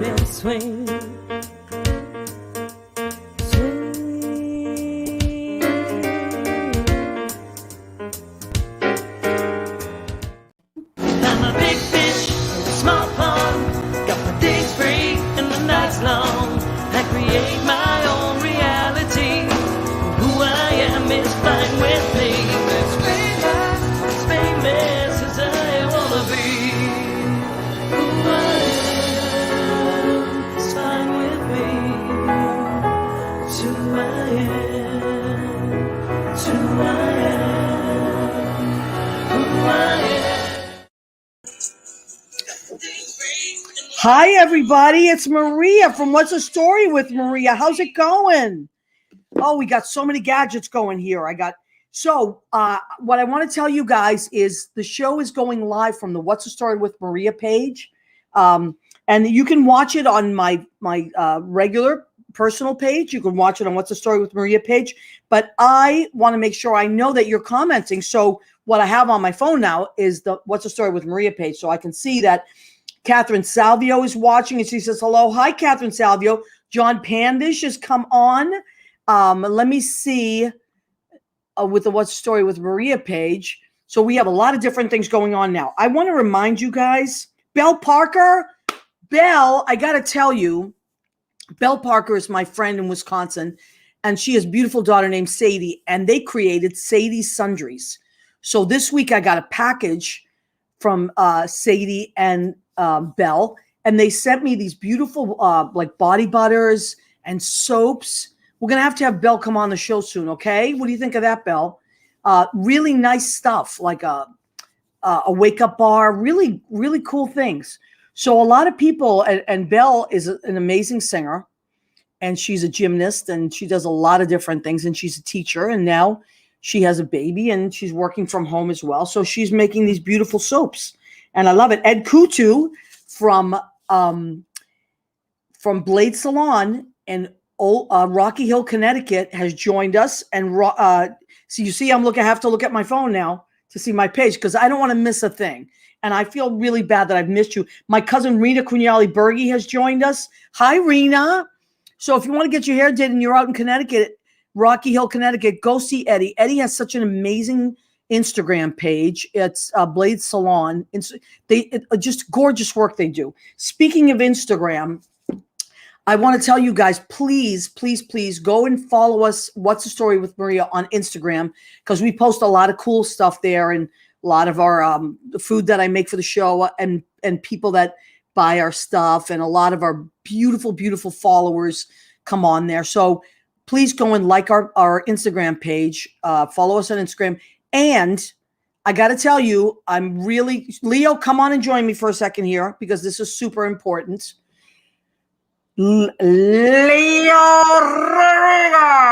and swing. I'm a big fish in a small pond. Got my days free and my nights long. I create my own reality. Who I am is fine with me. As famous as I wanna be. Who I am is fine with me. It's who I am. It's who I am. Who I am. Hi, everybody. It's Maria from What's the Story with Maria. How's it going? Oh, we got so many gadgets going here. What I want to tell you guys is the show is going live from the What's the Story with Maria page. And you can watch it on my regular personal page. You can watch it on What's the Story with Maria page. But I want to make sure I know that you're commenting. So what I have on my phone now is the What's the Story with Maria page. So I can see that Catherine Salvio is watching and she says, hello. Hi, Catherine Salvio. John Pandish has come on. Let me see with the What's the Story with Maria page. So we have a lot of different things going on now. I want to remind you guys, Belle Parker. Belle, I got to tell you, Belle Parker is my friend in Wisconsin, and she has a beautiful daughter named Sadie, and they created Sadie's Sundries. So this week I got a package from Sadie and Belle, and they sent me these beautiful like body butters and soaps. We're gonna have to have Belle come on the show soon, okay? What do you think of that, Belle? Really nice stuff, like a wake up bar, really, really cool things. So a lot of people, and Belle is an amazing singer, and she's a gymnast, and she does a lot of different things, and she's a teacher, and now she has a baby, and she's working from home as well. So she's making these beautiful soaps. And I love it. Ed Kutu from Blade Salon in Rocky Hill, Connecticut, has joined us. And so you see, I have to look at my phone now to see my page because I don't want to miss a thing. And I feel really bad that I've missed you. My cousin Rena Cugnali-Berge has joined us. Hi, Rena. So if you want to get your hair did and you're out in Connecticut, Rocky Hill, Connecticut, go see Eddie. Eddie has such an amazing Instagram page. It's Blade Salon. Just gorgeous work they do. Speaking of Instagram, I want to tell you guys, please, please, please go and follow us. What's the Story with Maria on Instagram? Because we post a lot of cool stuff there, and a lot of our the food that I make for the show, and people that buy our stuff, and a lot of our beautiful, beautiful followers come on there. So please go and like our Instagram page. Follow us on Instagram. And I got to tell you, Leo, come on and join me for a second here because this is super important. Leo Rivera.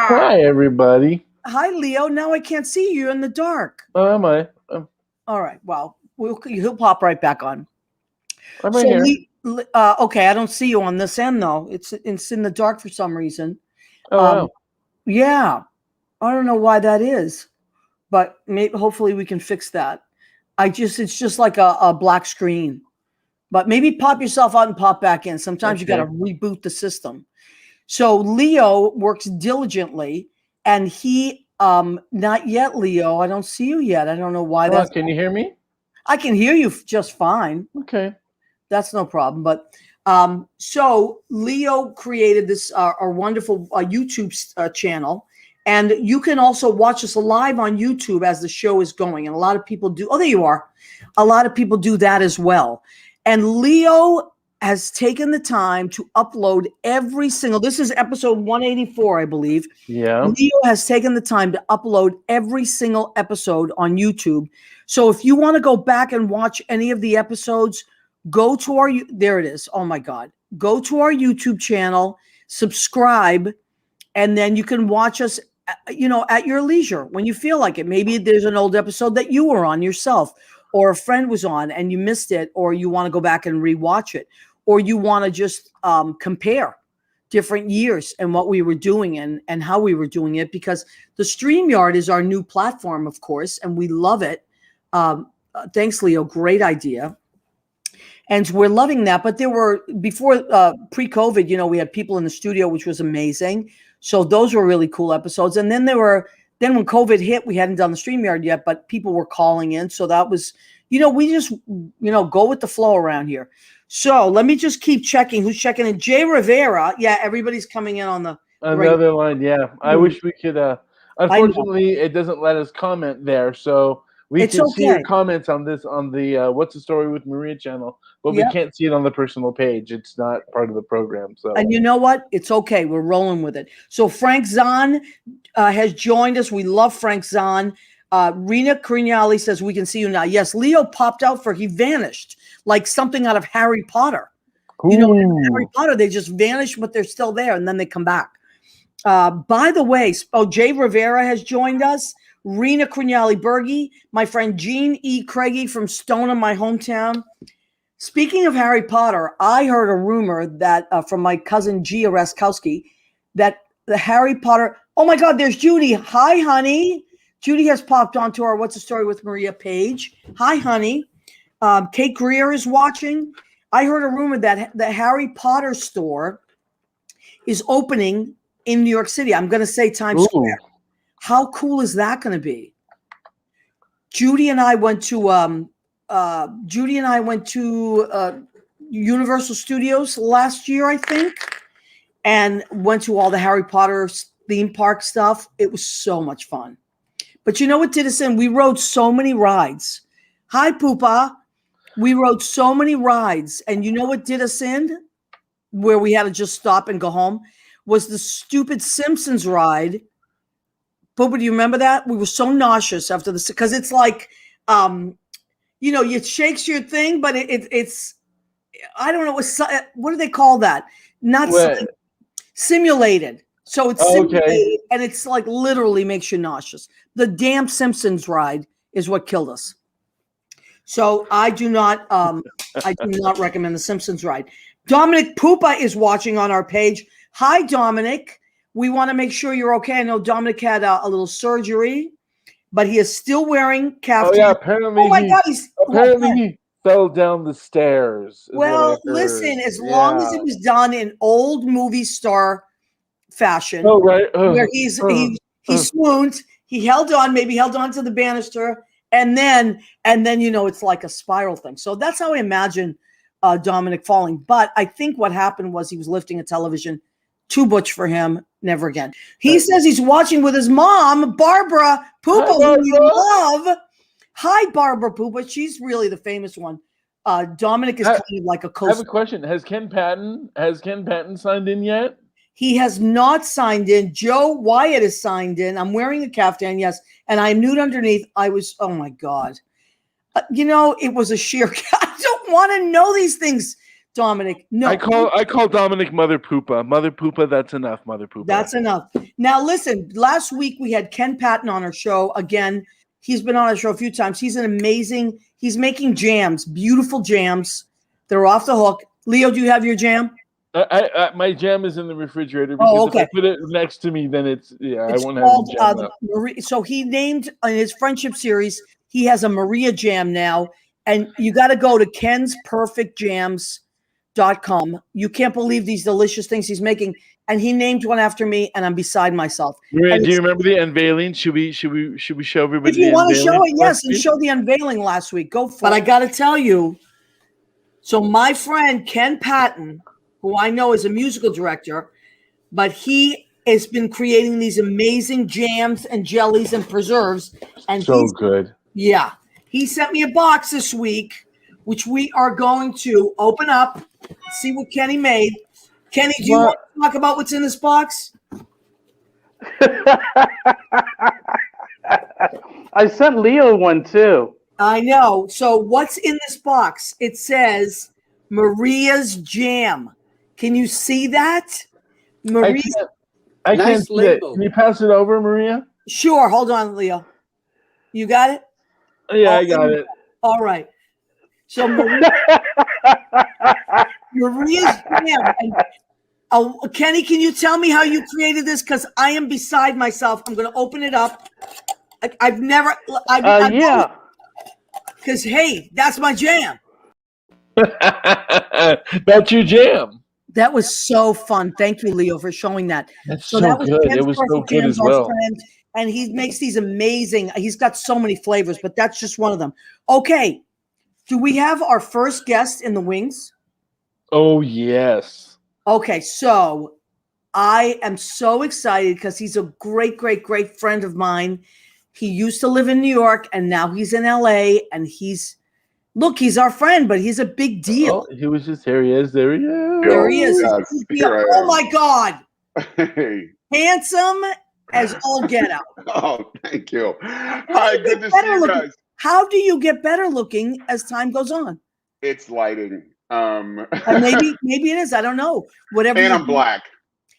Hi, everybody. Hi, Leo. Now I can't see you in the dark. Oh, am I? All right. Well, he'll pop right back on. I'm right here. Okay. I don't see you on this end, though. It's in the dark for some reason. Oh, wow. Yeah. I don't know why that is. But hopefully we can fix that. It's just like a black screen. But maybe pop yourself out and pop back in. Sometimes you got to reboot the system. So Leo works diligently, and he not yet, Leo. I don't see you yet. I don't know why that. Can you hear me? I can hear you just fine. Okay. That's no problem. But so Leo created this our wonderful YouTube channel. And you can also watch us live on YouTube as the show is going. And a lot of people do. Oh, there you are. A lot of people do that as well. And Leo has taken the time to upload this is episode 184, I believe. Yeah. Leo has taken the time to upload every single episode on YouTube. So if you want to go back and watch any of the episodes, go to there it is. Oh my God. Go to our YouTube channel, subscribe, and then you can watch us at your leisure when you feel like it. Maybe there's an old episode that you were on yourself, or a friend was on and you missed it, or you want to go back and rewatch it, or you want to just compare different years and what we were doing and how we were doing it, because the StreamYard is our new platform, of course, and we love it. Thanks, Leo. Great idea. And we're loving that. But there were, before pre-COVID, you know, we had people in the studio, which was amazing. So those were really cool episodes. And then when COVID hit, we hadn't done the StreamYard yet, but people were calling in. So that was, you know, we just, you know, go with the flow around here. So let me just keep checking. Who's checking in? Jay Rivera. Yeah, everybody's coming in on the another line. Yeah, I wish we could. Unfortunately, it doesn't let us comment there, so we can see your comments on the What's the Story with Maria channel, but we can't see it on the personal page. It's not part of the program. So, and you know what? It's okay. We're rolling with it. So Frank Zahn has joined us. We love Frank Zahn. Rena Crignali says, we can see you now. Yes, Leo popped out he vanished like something out of Harry Potter. Ooh. You know, in Harry Potter, they just vanish, but they're still there, and then they come back. By the way, Jay Rivera has joined us. Rena Crignali Berge, my friend Jean E. Craigie from Stoneham, my hometown. Speaking of Harry Potter, I heard a rumor that from my cousin Gia Raskowski that the Harry Potter, oh my God, there's Judy. Hi, honey. Judy has popped onto our What's the Story with Maria page. Hi, honey. Kate Greer is watching. I heard a rumor that the Harry Potter store is opening in New York City. I'm going to say Times Square. How cool is that going to be? Judy and I went to Universal Studios last year, I think, and went to all the Harry Potter theme park stuff. It was so much fun. But you know what did us in? We rode so many rides. Hi, Poopa. We rode so many rides. And you know what did us in? Where we had to just stop and go home was the stupid Simpsons ride. Poopa, do you remember that? We were so nauseous after this because it's like, you know, it shakes your thing, but it's, I don't know, what do they call that? Not simulated. So it's simulated, and it's like literally makes you nauseous. The damn Simpsons ride is what killed us. So I do not recommend the Simpsons ride. Dominic Poopa is watching on our page. Hi, Dominic. We want to make sure you're okay. I know Dominic had a little surgery, but he is still wearing caftan. Oh yeah, apparently. Oh my God, he fell down the stairs. Well, listen, as long as it was done in old movie star fashion, where he swooned, he held on to the banister, and then you know it's like a spiral thing. So that's how I imagine Dominic falling. But I think what happened was he was lifting a television. Too butch for him. Never again. He says he's watching with his mom, Barbara Poopa, who we love. Hi, Barbara Poopa. She's really the famous one. Dominic is kind of like a co-star. I have a question. Has Ken Patton signed in yet? He has not signed in. Joe Wyatt is signed in. I'm wearing a caftan, yes, and I'm nude underneath. Oh my God. You know, it was a sheer. I don't want to know these things, Dominic. No. I call Dominic Mother Poopa. Mother Poopa, that's enough, Mother Poopa. That's enough. Now, listen, last week we had Ken Patton on our show. Again, he's been on our show a few times. He's he's making jams, beautiful jams. They're off the hook. Leo, do you have your jam? My jam is in the refrigerator because if I put it next to me, then I won't have the jam. So he named in his friendship series, he has a Maria jam now, and you got to go to kensperfectjams.com. You can't believe these delicious things he's making, and he named one after me, and I'm beside myself. Maria, do you remember the unveiling? Should we show everybody? If you want to show it, yes, and show the unveiling last week. Go for it. But I got to tell you, so my friend Ken Patton, who I know is a musical director, but he has been creating these amazing jams and jellies and preserves. And so good. Yeah. He sent me a box this week, which we are going to open up, see what Kenny made. Kenny, do you want to talk about what's in this box? I sent Leo one too. I know. So what's in this box? It says Maria's Jam. Can you see that? I can't see it. Can you pass it over, Maria? Sure. Hold on, Leo. You got it? Yeah, I got it. All right. So Maria's Jam. And, Kenny, can you tell me how you created this? Because I am beside myself. I'm going to open it up. I've yeah. Because, hey, that's my jam. That's your jam. That was so fun. Thank you, Leo, for showing that. That's So so that was good. Ken's It was so Perfect good Jams, as our well. friend, and he makes these amazing. He's got so many flavors, but that's just one of them. Okay, do we have our first guest in the wings? Oh yes. Okay, so I am so excited because he's a great, great, great friend of mine. He used to live in New York, and now he's in LA, and he's our friend, but he's a big deal. Oh, he was just here. He is. There he is. There he is. Yes, He's a big here deal. I Oh am. my God. Hey. Handsome as all get out. Oh, thank you. How Hi, do you good get to see better you looking? guys. How do you get better looking as time goes on? It's lighting. And maybe it is. I don't know. Whatever. And you I'm do. black.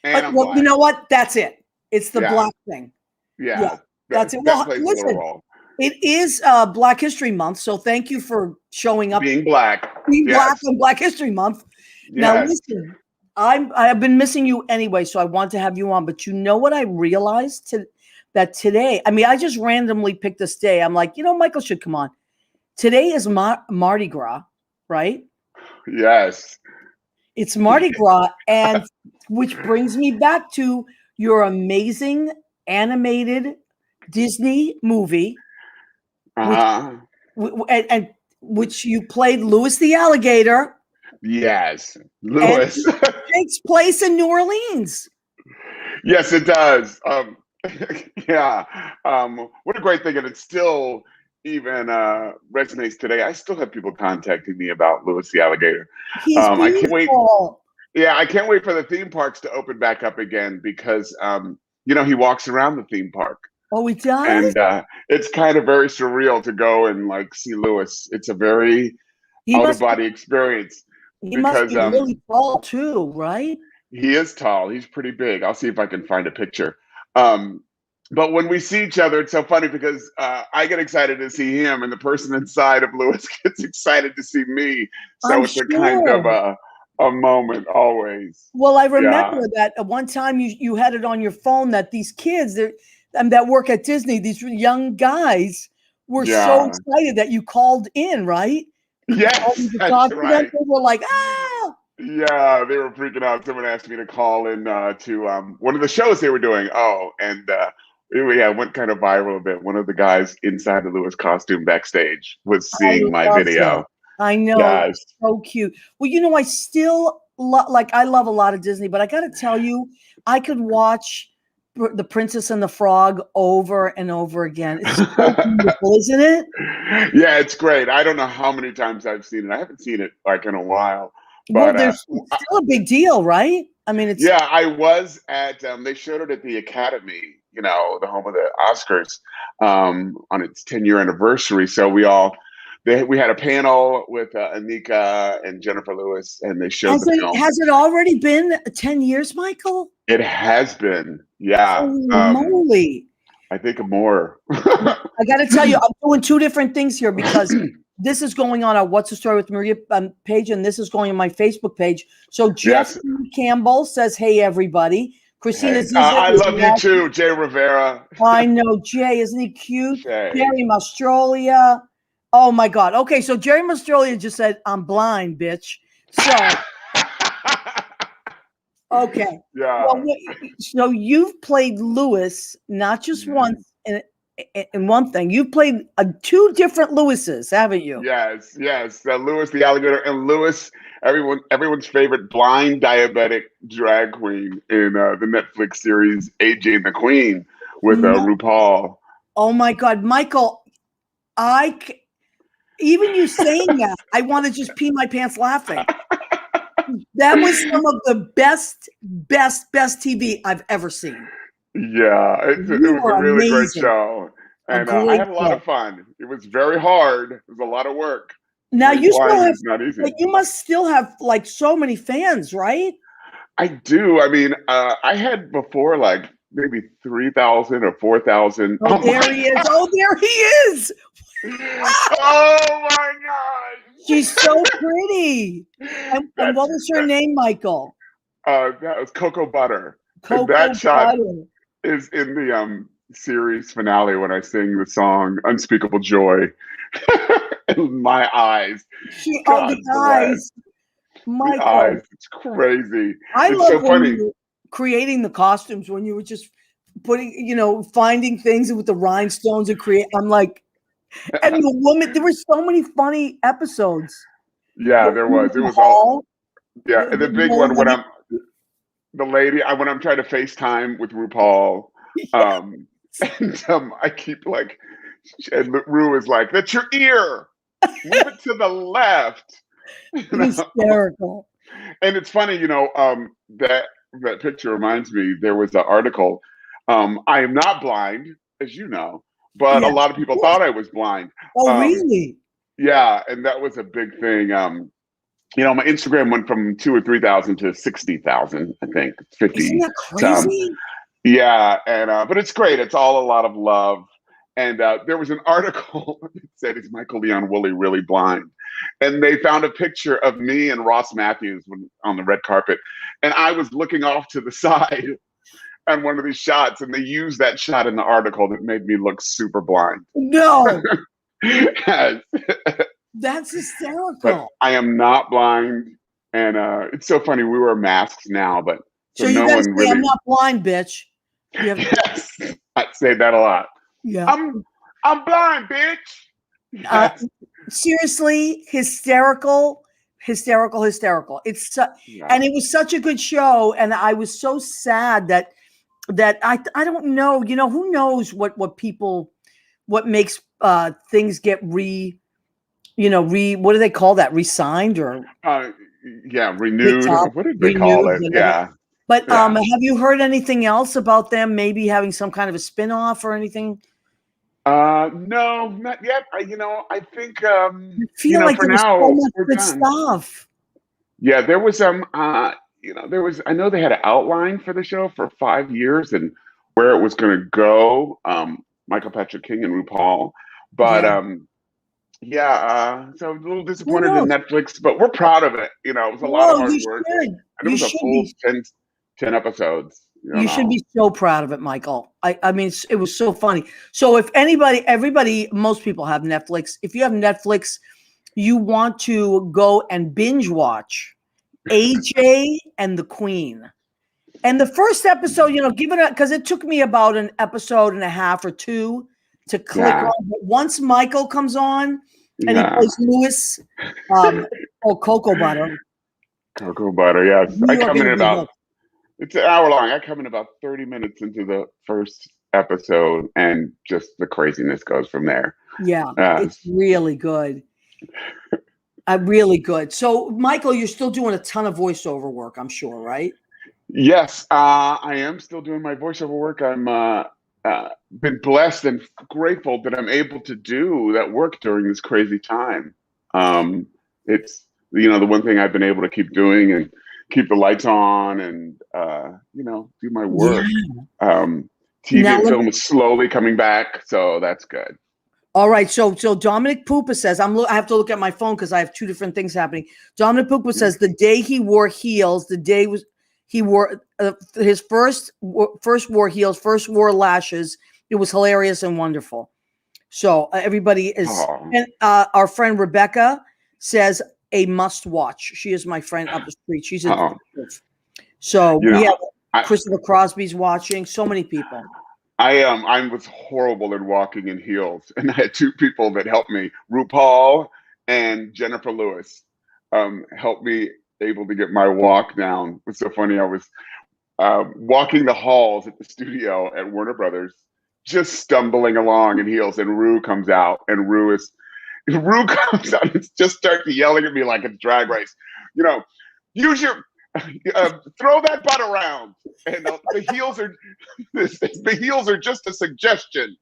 And I'm Well, black. you know what? That's it. It's the Yeah. black thing. Yeah. That's it. That Well, plays a listen, little role. it is Black History Month, so thank you for showing up. Being black. Being Yes. black on Black History Month. Now, Yes. listen, I've been missing you anyway, so I want to have you on. But you know what I realized that today? I mean, I just randomly picked this day. I'm like, Michael should come on. Today is Mardi Gras, right? Yes. It's Mardi Gras, and which brings me back to your amazing animated Disney movie, Uh-huh. and which you played Louis the Alligator. Yes. Louis. And it takes place in New Orleans. Yes, it does. Yeah. What a great thing. And it still even resonates today. I still have people contacting me about Louis the Alligator. He's I can't wait. beautiful. Yeah, I can't wait for the theme parks to open back up again because, he walks around the theme park. Oh, he does? And it's kind of very surreal to go and like see Louis. It's a very out of body experience. He must be really tall too, right? He is tall. He's pretty big. I'll see if I can find a picture. But when we see each other, it's so funny because I get excited to see him, and the person inside of Louis gets excited to see me. So it's a kind of a moment always. Well, I remember that at one time you had it on your phone that these kids that work at Disney, these young guys were so excited that you called in, right? Yes, that's right. They were like, ah. Yeah, they were freaking out. Someone asked me to call in to one of the shows they were doing. Oh, and it went kind of viral a bit. One of the guys inside the Louis costume backstage was seeing my video. I know. Yes. So cute. Well, I still I love a lot of Disney, but I got to tell you, I could watch The Princess and the Frog over and over again. It's so beautiful, isn't it? Yeah, it's great. I don't know how many times I've seen it. I haven't seen it like in a while. But there's still a big deal, right? I mean, it's I was at. They showed it at the Academy, the home of the Oscars, on its 10-year anniversary. So we had a panel with Anika and Jennifer Lewis, and they showed the film. Has it already been 10 years, Michael? It has been, yeah. Holy moly! I think more. I got to tell you, I'm doing two different things here because this is going on our What's the Story with Maria page, and this is going on my Facebook page. So Jeff Campbell says, "Hey, everybody." Christina, I love you too, Jay Rivera. I know Jay, isn't he cute? Jerry Mastrolia. Oh my God. Okay, so Jerry Mastrolia just said, "I'm blind, bitch." So, okay. Yeah. Well, so you've played Louis not just once in one thing. You've played two different Louises, haven't you? Yes. Louis the Alligator and Louis, everyone's favorite blind diabetic drag queen in the Netflix series AJ and the Queen with RuPaul. Oh my God, Michael! Even you saying that, I want to just pee my pants laughing. That was some of the best TV I've ever seen. Yeah, it was a really great show. And I had a lot of fun. It was very hard. It was a lot of work. Now you still have, not easy. You must still have like so many fans, right? I do. I mean, I had before like maybe 3,000 or 4,000. Oh, there he is. Oh, there he is. Oh my God. She's so pretty. And what was her name, Michael? That was Cocoa Butter. Cocoa that shot Butter is in the series finale when I sing the song Unspeakable Joy. And my eyes. Oh, the God bless. eyes. The Michael. eyes. It's crazy. I It's love so when funny. you were creating the costumes, when you were just putting, finding things with the rhinestones and I'm like, and the woman, there were so many funny episodes. Yeah, there was. It was all. Yeah, and the big one when I'm the lady. When I'm trying to FaceTime with RuPaul, and I keep like, and Ru is like, "That's your ear. Move it to the left." Hysterical. And it's funny, that picture reminds me. There was an article. I am not blind, as you know, but a lot of people thought I was blind. Oh, really? Yeah, and that was a big thing. My Instagram went from 2,000 or 3,000 to 60,000. I think 50. Isn't that crazy? Yeah, and but it's great. It's all a lot of love. And there was an article that said, "Is Michael Leon Wooley really blind?" And they found a picture of me and Ross Matthews on the red carpet, and I was looking off to the side on one of these shots, and they used that shot in the article that made me look super blind. No. Yes. That's hysterical. But I am not blind, and it's so funny. We wear masks now, but so you no guys one say, really. I'm not blind, bitch. Yes, I say that a lot. Yeah, I'm blind, bitch. Yes. Seriously, hysterical. It's and it was such a good show, and I was so sad that I don't know. Who knows what makes things get what do they call that? Re-signed or renewed. What did they call it? Whatever. Yeah. But have you heard anything else about them maybe having some kind of a spin-off or anything? No, not yet. I think I feel like for there was now so much we're good done. stuff. Yeah, there was I know they had an outline for the show for 5 years and where it was going to go. Michael Patrick King and RuPaul, but so a little disappointed in Netflix, but we're proud of it. It was a lot of hard work. And it was a full 10 episodes. You should be so proud of it, Michael. I mean, it was so funny. So if most people have Netflix. If you have Netflix, you want to go and binge watch AJ and the Queen. And the first episode, because it took me about an episode and a half or two to click on. But once Michael comes on and he plays Lewis, Cocoa Butter. Cocoa Butter, yes. I come in about. It's an hour long. I come in about 30 minutes into the first episode, and just the craziness goes from there. Yeah, it's really good. Really good. So, Michael, you're still doing a ton of voiceover work, I'm sure, right? Yes, I am still doing my voiceover work. I'm been blessed and grateful that I'm able to do that work during this crazy time. It's the one thing I've been able to keep doing and keep the lights on and do my work. TV and film is slowly coming back, so that's good. All right, so Dominic Pupa says, I have to look at my phone because I have two different things happening. Dominic Pupa says the day he wore heels, the day he wore his first wore heels, first wore lashes. It was hilarious and wonderful. So everybody is, and our friend Rebecca says a must watch. She is my friend up the street. She's in. So we have Christopher Crosby's watching. So many people. I was horrible in walking in heels, and I had two people that helped me: RuPaul and Jennifer Lewis, helped me able to get my walk down. It was so funny. I was walking the halls at the studio at Warner Brothers, just stumbling along in heels, and Ru comes out, and Ru comes out and just starts yelling at me like it's Drag Race. Use your throw that butt around, and the heels are just a suggestion.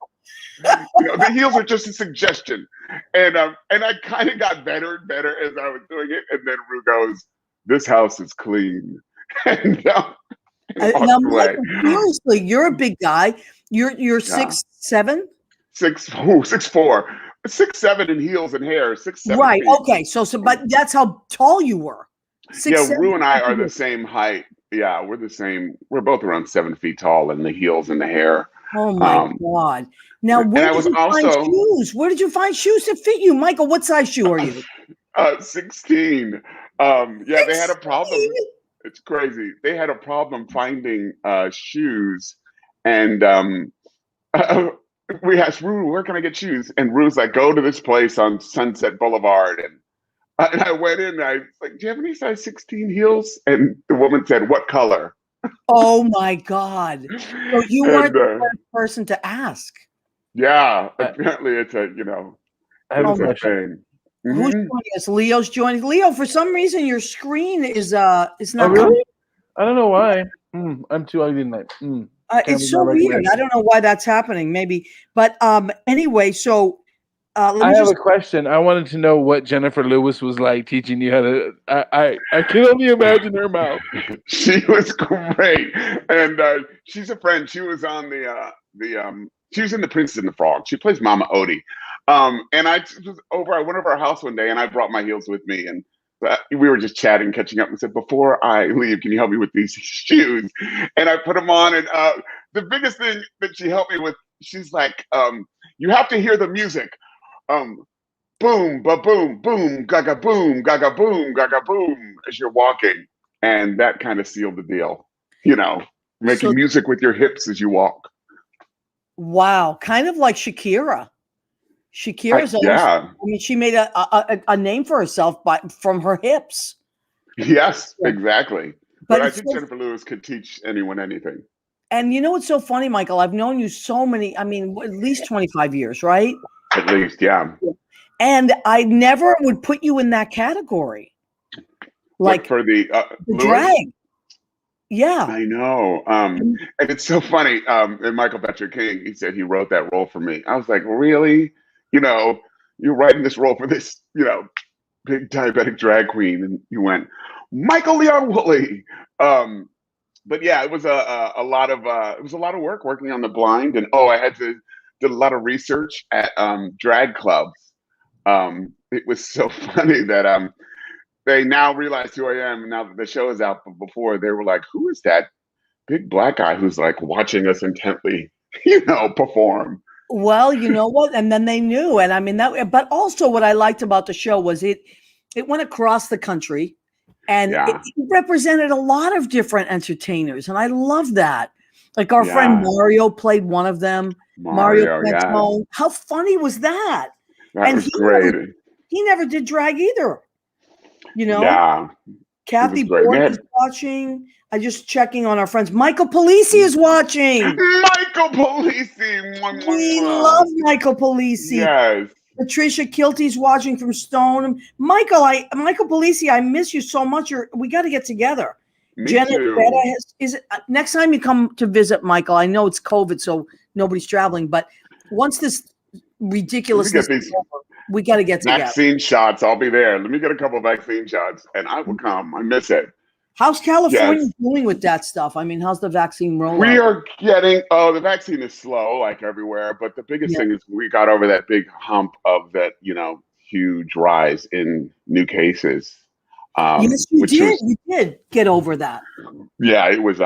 The heels are just a suggestion, and I kind of got better and better as I was doing it, and then Ru goes, "This house is clean," and now, Michael, seriously, you're a big guy. You're 6'7", 6'4", 6'7" in heels and hair, 6'7". Right. Okay. So, but that's how tall you were. 6'7". Ru and I are the same height. Yeah, we're the same. We're both around 7 feet tall in the heels and the hair. Oh my God! Now, And where I did was you find also shoes? Where did you find shoes that fit you, Michael? What size shoe are you? 16. Yeah, they had a 16? problem. It's crazy. They had a problem finding shoes, and we asked Rue, "Where can I get shoes?" And Rue's like, "Go to this place on Sunset Boulevard." And I went in. And I was like, "Do you have any size 16 heels?" And the woman said, "What color?" Oh my God! So you weren't And the first person to ask. yeah, I, apparently it's a I have a Oh it's a my! question. thing. Who's Hmm. joining us? Leo's joining. Leo, for some reason, your screen is Oh, not coming. really? I don't know why. I'm too ugly tonight. It's Camera's so not weird. recognizing. I don't know why that's happening. Maybe, but anyway. So let I me have just. a question. I wanted to know what Jennifer Lewis was like teaching you how to. I can only imagine her mouth. She was great, and she's a friend. She was on she was in The Princess and the Frog. She plays Mama Odie. And I went over her house one day, and I brought my heels with me, and we were just chatting, catching up, and said, "Before I leave, can you help me with these shoes?" And I put them on, and the biggest thing that she helped me with, she's like, "You have to hear the music." Um, Boom, ba boom, boom, gaga boom, gaga boom, gaga boom, as you're walking. And that kind of sealed the deal, So making music with your hips as you walk. wow, kind of like Shakira. Shakira's always. Yeah, I mean, she made a name for herself from her hips. yes, Yeah. exactly. But But I it's think so, Jennifer Lewis could teach anyone anything. and you know what's so funny, Michael? I've known you so many. I mean, at least 25 years, right? At least, yeah. And I never would put you in that category, What like for the the Lewis? drag. Yeah. I know. And it's so funny. And Michael Patrick King, he said he wrote that role for me. I was like, really? You know, you're writing this role for this, big diabetic drag queen, and you went Michael Leon Wooley. But yeah, it was a lot of work working on the blind, and I had to did a lot of research at drag clubs. It was so funny that they now realize who I am now that the show is out. But before they were like, "Who is that big black guy who's like watching us intently, perform?" Well, you know what? And then they knew. And I mean that, but also what I liked about the show was it went across the country and it Yeah, represented a lot of different entertainers. And I love that. Like our friend yeah, Mario played one of them. Mario Mario. Yes, Cantone. How funny was that? that And was great. he never did drag either. You know, Yeah, it was Kathy great. Borg is watching. I just checking on our friends. Michael Polisi is watching. Michael Polisi. Mwah, mwah, We mwah. love Michael Polisi. Yes. Patricia Kilty's watching from Stone. Michael Polisi, I miss you so much. We got to get together. Me Janet too. Betta is it next time you come to visit, Michael? I know it's COVID, so nobody's traveling, but once this ridiculousness is over, we got to get together. Vaccine shots. I'll be there. Let me get a couple vaccine shots, and I will come. I miss it. How's California Yes. doing with that stuff? I mean, how's the vaccine rollout? We are getting. Oh, the vaccine is slow, like everywhere. But the biggest thing is we got over that big hump of that, huge rise in new cases. Yes, you did. You did get over that. Yeah, it was.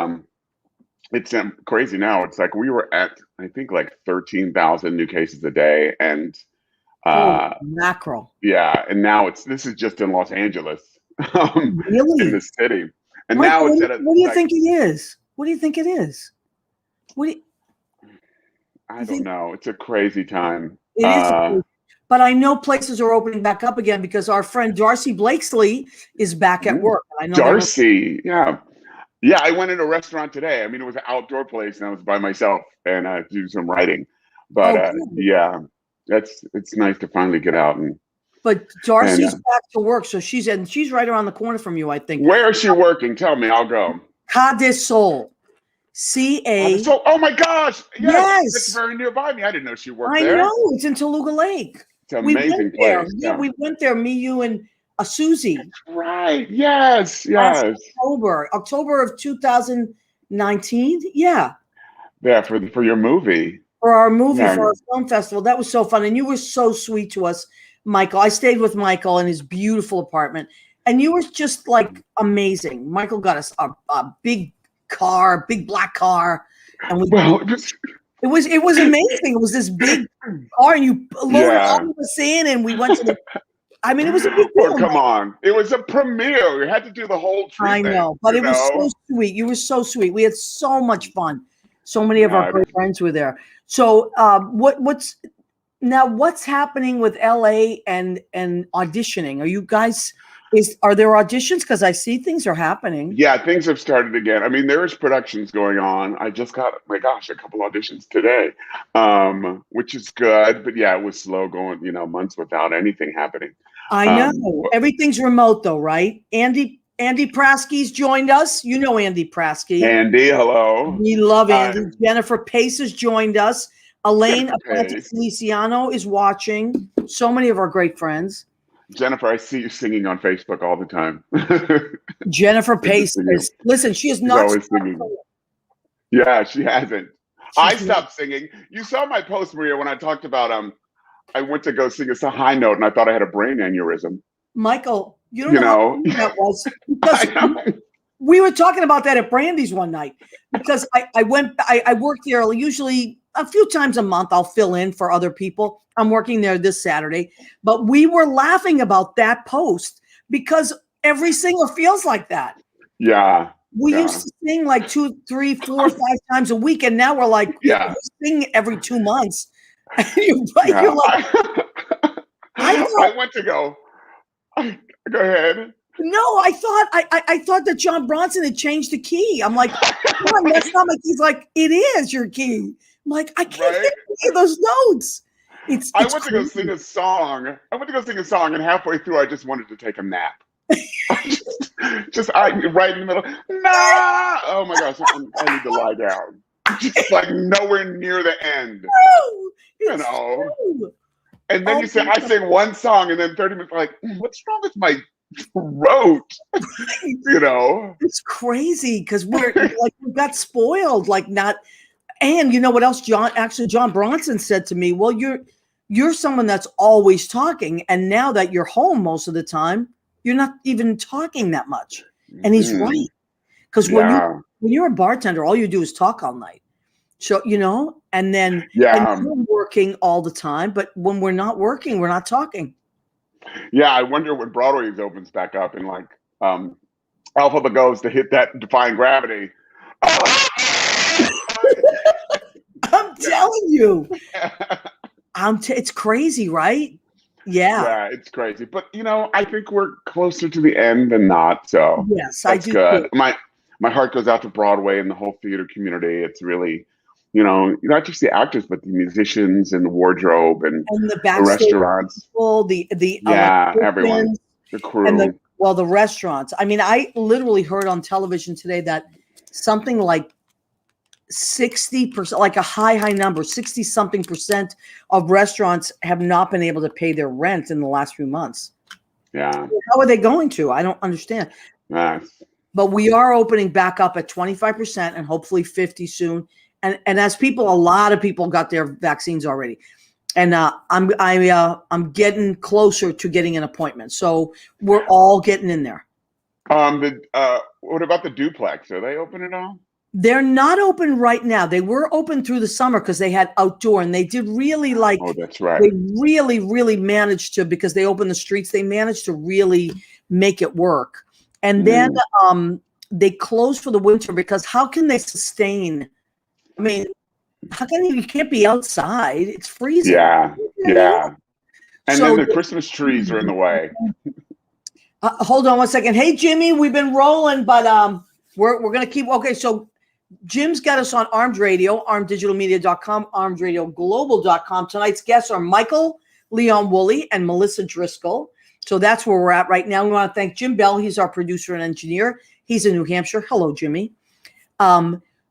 It's crazy now. It's like we were at, I think, like 13,000 new cases a day, and mackerel. yeah, and now this is just in Los Angeles, Really? in the city, and Michael, now it's what do you think it is? What do you think it is? I don't know. It's a crazy time. It is, but I know places are opening back up again because our friend Darcy Blakesley is back at work. I know Darcy, yeah. Yeah, I went in a restaurant today. I mean, it was an outdoor place, and I was by myself, and I do some writing. But yeah, it's nice to finally get out and. But Darcy's back to work, so she's right around the corner from you, I think. Where is she working? Tell me, I'll go. Cas de Sol, CA. So, oh my gosh, yes, it's very nearby me. I didn't know she worked there. I know it's in Toluca Lake. It's an amazing place. Yeah, we went there. Me, you, and Susie. That's right. Yes. October of 2019. Yeah. Yeah, for your movie. For our movie, for our film festival. That was so fun. And you were so sweet to us, Michael. I stayed with Michael in his beautiful apartment. And you were just like amazing. Michael got us a big car, big black car. And It was amazing. It was this big car, and you loaded all of us in, and we went to the. I mean, it was a big Well, deal. come on. It was a premiere. You had to do the whole treatment. I know, but it was so sweet. You were so sweet. We had so much fun. So many of our great friends were there. So what's happening with LA and auditioning? Are you guys are there auditions? Because I see things are happening. Yeah, things have started again. I mean, there is productions going on. I just got, my gosh, a couple auditions today, which is good. But yeah, it was slow going, months without anything happening. I know. Everything's remote though, right? Andy Prasky's joined us. You know Andy Prasky. Andy, hello. We love Andy. Jennifer Pace has joined us. Elaine Feliciano is watching. So many of our great friends. Jennifer, I see you singing on Facebook all the time. Jennifer Pace is, listen, she is not always singing. Yeah, she hasn't. I stopped singing. You saw my post, Maria, when I talked about I went to go sing a high note and I thought I had a brain aneurysm. Michael, you don't know how that was. Because we were talking about that at Brandy's one night because I worked there usually a few times a month. I'll fill in for other people. I'm working there this Saturday, but we were laughing about that post because every singer feels like that. Yeah. We used to sing like 2, 3, 4, 5 times a week. And now we're like, we sing every 2 months. You're like, I went to go. Go ahead. No, I thought that John Bronson had changed the key. I'm like, come on, that's not my key. He's like, it is your key. I'm like, I can't hit any of those notes. I went to go sing a song. And halfway through, I just wanted to take a nap. Right in the middle. Nah! Oh my gosh, I need to lie down. Just like nowhere near the end. True. And then I sing one song, and then 30 minutes, like, what's wrong with my throat? It's crazy because we got spoiled, and you know what else? John Bronson said to me, well, you're someone that's always talking, and now that you're home most of the time, you're not even talking that much. And he's right. Because when you're a bartender, all you do is talk all night. So, and then and we're working all the time, but when we're not working, we're not talking. Yeah, I wonder when Broadway opens back up and Alphaba goes to hit that defying gravity. I'm telling you. It's crazy, right? Yeah. Yeah, it's crazy. But I think we're closer to the end than not. So yes, that's I do. Good. My heart goes out to Broadway and the whole theater community. It's really, not just the actors, but the musicians and the wardrobe and the restaurants. People, the everyone, the crew, and the restaurants. I mean, I literally heard on television today that something like 60%, like a high number, 60-something% of restaurants have not been able to pay their rent in the last few months. Yeah. How are they going to? I don't understand. Nice. But we are opening back up at 25% and hopefully 50% soon. And as a lot of people got their vaccines already. And I'm getting closer to getting an appointment. So we're all getting in there. What about the duplex? Are they open at all? They're not open right now. They were open through the summer because they had outdoor, and they did really Oh, that's right. They really, really managed to, because they opened the streets. They managed to really make it work. And then they closed for the winter because how can they sustain? I mean, how can you can't be outside? It's freezing. Yeah. And then the Christmas trees are in the way. Hold on one second. Hey, Jimmy, we've been rolling, but we're going to keep. Okay, so Jim's got us on Armed Radio, armeddigitalmedia.com, armedradioglobal.com. Tonight's guests are Michael Leon Wooley and Melissa Driscoll. So that's where we're at right now. We want to thank Jim Bell. He's our producer and engineer. He's in New Hampshire. Hello, Jimmy.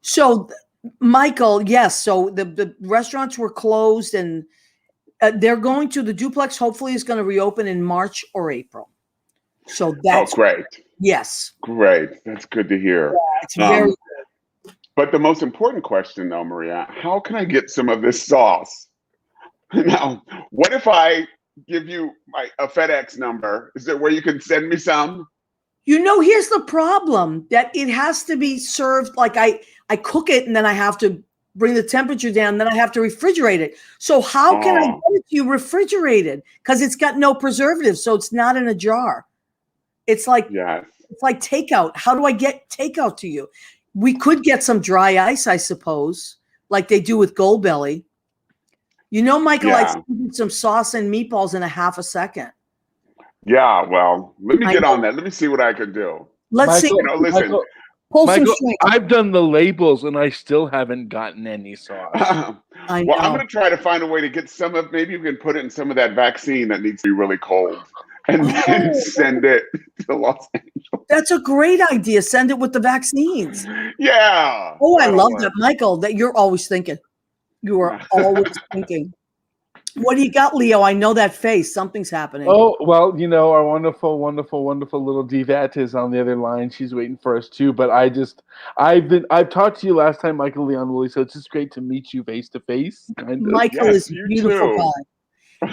So Michael, yes. So the restaurants were closed, and they're going to, the duplex hopefully is going to reopen in March or April. So that's great. Yes. Great. That's good to hear. Yeah, it's very good. But the most important question, though, Maria, how can I get some of this sauce? Now, what if I give you a FedEx number? Is there where you can send me some? Here's the problem, that it has to be served like I cook it, and then I have to bring the temperature down, then I have to refrigerate it. So how can I get it to you refrigerated? Because it's got no preservatives, so it's not in a jar. It's like it's like takeout. How do I get takeout to you? We could get some dry ice, I suppose, like they do with Goldbelly. You know, Michael, I scooped some sauce and meatballs in a half a second. Yeah, well, let me get on that. Let me see what I can do. Let's see. You know, listen. Michael, I've done the labels and I still haven't gotten any sauce. Well, I'm going to try to find a way to get some of, maybe you can put it in some of that vaccine that needs to be really cold and then send it to Los Angeles. That's a great idea. Send it with the vaccines. Yeah. Oh, I love that, Michael, that you're always thinking. You are always thinking. What do you got, Leo? I know that face. Something's happening. Oh, well, you know, our wonderful, wonderful, wonderful little Divat is on the other line. She's waiting for us too. But I've talked to you last time, Michael Leon Wooley, so it's just great to meet you face to face. Michael is a beautiful guy.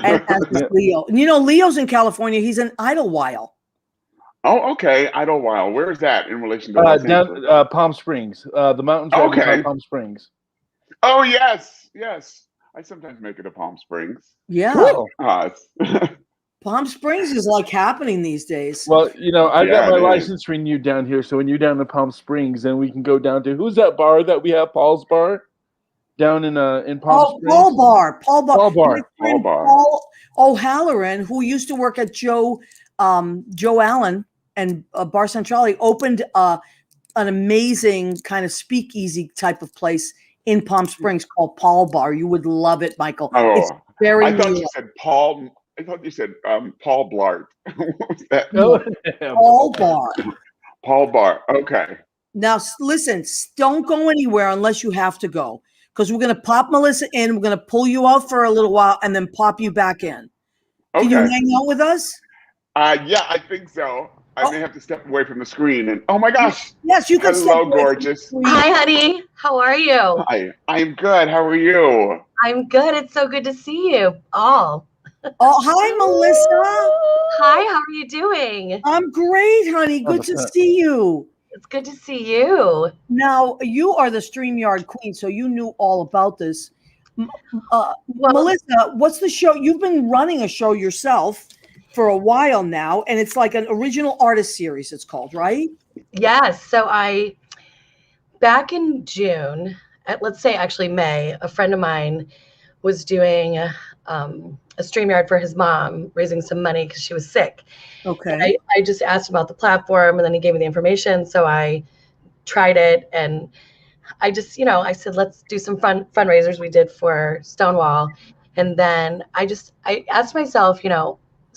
And as is Leo. And you know, Leo's in California. He's in Idlewild. Oh, okay. Idlewild. Where is that in relation to down Palm Springs? The mountains right Palm Springs. Oh, yes. Yes. I sometimes make it to Palm Springs. Yeah. Cool. Palm Springs is like happening these days. Well, you know, I've got my license renewed down here. So when you're down in Palm Springs, then we can go down to, who's that bar that we have? Paul's Bar? Down in Palm Springs? Paul Bar. Paul O'Halloran, who used to work at Joe Allen and Bar Centrale, opened an amazing kind of speakeasy type of place in Palm Springs called Paul Bar. You would love it, Michael. Oh, it's very I thought you said Paul. I thought you said Paul Blart. What was that? Paul Bar. Paul Bar. Okay. Now, listen, don't go anywhere unless you have to go, because we're going to pop Melissa in. We're going to pull you out for a little while and then pop you back in. Okay. Can you hang out with us? Yeah, I think so. I may have to step away from the screen. And oh my gosh. Yes, you can. Hello, gorgeous. Hi, honey. How are you? Hi. I'm good. How are you? I'm good. It's so good to see you all. Oh, hi, Melissa. Hi, how are you doing? I'm great, honey. Good to see you. It's good to see you. Now, you are the StreamYard queen, so you knew all about this. Melissa, what's the show? You've been running a show yourself for a while now, and it's like an original artist series, it's called, right? Yes. So back in June, let's say actually May, a friend of mine was doing a StreamYard for his mom, raising some money because she was sick. Okay. I just asked him about the platform, and then he gave me the information. So I tried it, and I just, I said, let's do some fundraisers. We did for Stonewall. And then I asked myself,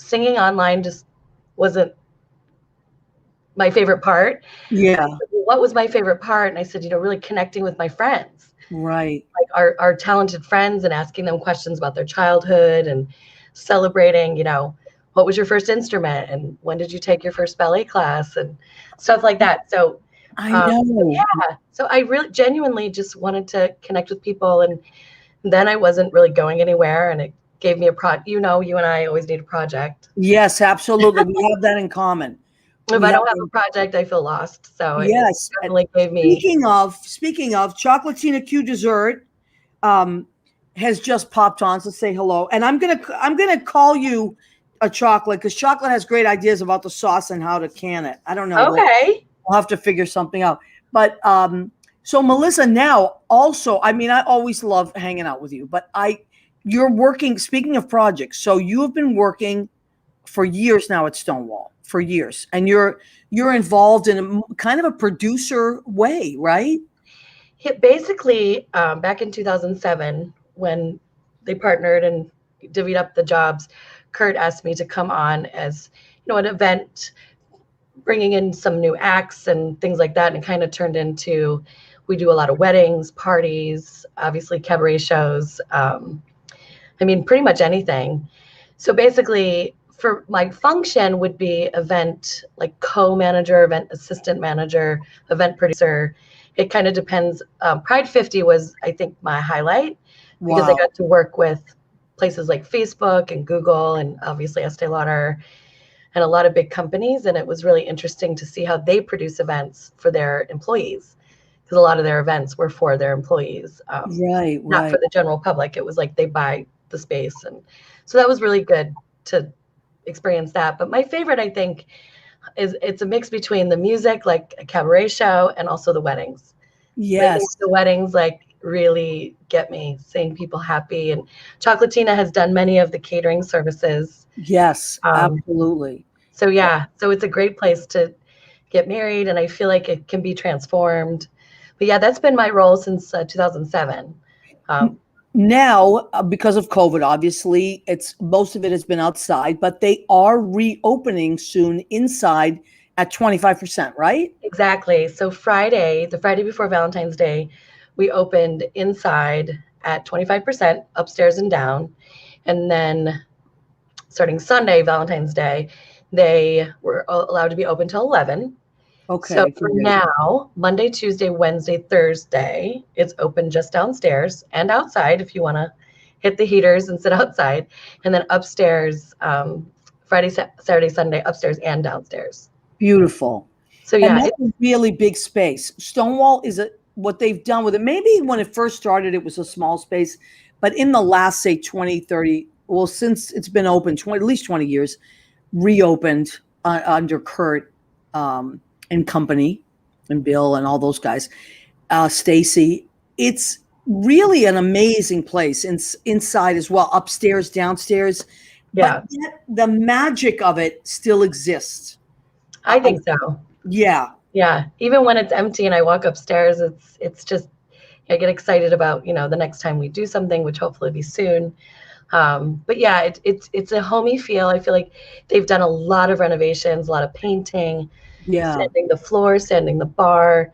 singing online just wasn't my favorite part. Yeah. What was my favorite part? And I said, really connecting with my friends. Right. Like our talented friends, and asking them questions about their childhood and celebrating, what was your first instrument and when did you take your first ballet class and stuff like that. So I know. Yeah. So I really genuinely just wanted to connect with people, and then I wasn't really going anywhere, and it gave me a you and I always need a project. Yes, absolutely. We have that in common. If I don't have a project, I feel lost. So yes, it definitely gave me. Speaking of, Chocolatina Q Dessert has just popped on, so say hello. And I'm gonna call you a chocolate, because chocolate has great ideas about the sauce and how to can it. I don't know. Okay. We'll have to figure something out. But so Melissa, now also, I always love hanging out with you, but you're working, speaking of projects, so you have been working for years now at Stonewall, for years, and you're involved in a kind of a producer way, right? Yeah, basically, back in 2007, when they partnered and divvied up the jobs, Kurt asked me to come on as, an event, bringing in some new acts and things like that, and it kind of turned into, we do a lot of weddings, parties, obviously cabaret shows, pretty much anything. So basically, for my function would be event, like co-manager, event assistant manager, event producer. It kind of depends. Pride 50 was, I think, my highlight. Wow. Because I got to work with places like Facebook and Google and obviously Estee Lauder and a lot of big companies. And it was really interesting to see how they produce events for their employees. because a lot of their events were for their employees, Right, not right. for the general public. It was like they buy the space, and so that was really good to experience that. But my favorite, I think, is it's a mix between the music, like a cabaret show, and also the weddings. I think Yes. the weddings like really get me, seeing people happy. And Chocolatina has done many of the catering services. Yes, absolutely. So yeah, so it's a great place to get married, and I feel like it can be transformed. But yeah, that's been my role since 2007. Now, because of COVID, obviously, it's most of it has been outside, but they are reopening soon inside at 25%, right? Exactly. So Friday, the Friday before Valentine's Day, we opened inside at 25% upstairs and down. And then starting Sunday, Valentine's Day, they were allowed to be open till 11. So Okay. for now, Monday, Tuesday, Wednesday, Thursday, it's open just downstairs and outside if you want to hit the heaters and sit outside. And then upstairs, Friday, Saturday, Sunday, upstairs and downstairs. Beautiful. So And yeah, that's a really big space. Stonewall is what they've done with it. Maybe when it first started, it was a small space, but in the last, say, 20, 30, well, since it's been open at least 20 years, reopened under Kurt and company and Bill and all those guys, Stacy. It's really an amazing place inside as well, upstairs, downstairs. yeah, But yet the magic of it still exists. I think so. Yeah. Yeah. Even when it's empty and I walk upstairs, it's just, I get excited about, the next time we do something, which hopefully be soon. But yeah, it's a homey feel. I feel like they've done a lot of renovations, a lot of painting, sanding the floor, sanding the bar.